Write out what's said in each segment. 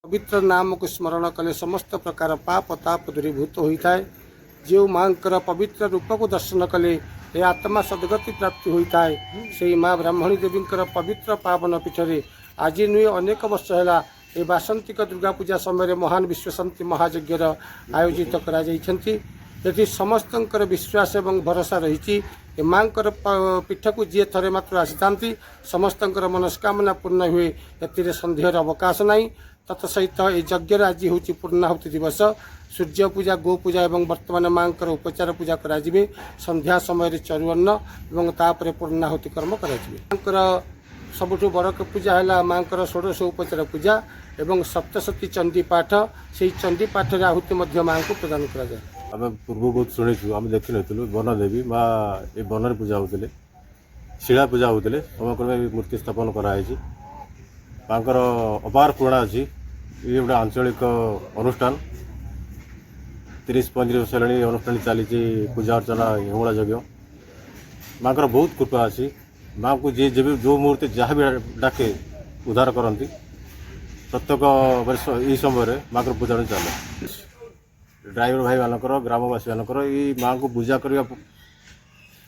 पवित्र नाम को स्मरण कले समस्त प्रकार पाप ताप दूरीभूत होता है। जो माँ पवित्र रूप को दर्शन कले ये आत्मा सदगति प्राप्ति होता है। से माँ ब्राह्मणी देवी पवित्र पावन पीठरे आज नुहे अनेक वर्ष है ये बासंतिक दुर्गा पूजा समय महान विश्वशांति महायज्ञ आयोजित कर समस्त विश्वास एवं भरोसा रही माँ पीठ को जी थे मात्र आसी था समस्त मनस्कामना पूर्ण हुए ए सन्देहर अवकाश नहीं। तत्सहित ये यज्ञ आज हूँ पूर्णाहुति दिवस सूर्य पूजा गो पूजा एवं वर्तमान माँ उपचार पूजा कराଯିबे संध्या समय चरुअन्न और तापर पूर्णाहुति कर्म कर सबुठु बड़ पूजा है माँ षोडश उपचार पूजा एवं सप्तशती चंडी पाठ से चंडी पाठ आहुति माँ को प्रदान कराए। आम पूर्व बहुत शुणु आम देखी नु बनदेवी माँ ये बनर पूजा होते शिला पूजा होते समग्र मूर्ति स्थापन कराई माँ अपार पुराणा अच्छी ये गोटे आंचलिक अनुष्ठान 30-35 वर्ष है अनुष्ठान चली पूजा अर्चना हिमुला यज्ञ माँ बहुत कृपा अच्छी माँ को जी जब जो मूर्ति जहाँ भी डाके उद्धार करती प्रत्येक वर्ष यही समय माँ को पूजा चले ड्राइवर भाई मानकर ग्रामवासी मानकर ये माँ को पूजा करने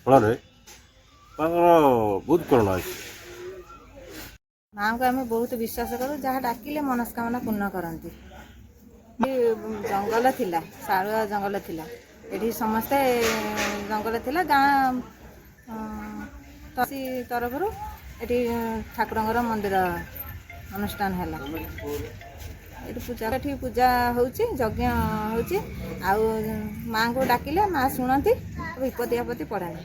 फल बहुत करुणा अच्छी माँ को आम बहुत विश्वास करूँ जहाँ डाकिले मनस्कामना पूर्ण करती। जंगल थिला सारुआ जंगल थिला ये समस्ते जंगल थिला गाँ तरफ ये ठाकुर मंदिर अनुष्ठान है पूजा ये पूजा होची यज्ञ होची आउ माँ को डाकिले माँ शुणती विपत्ति आपत्ति पड़े ना।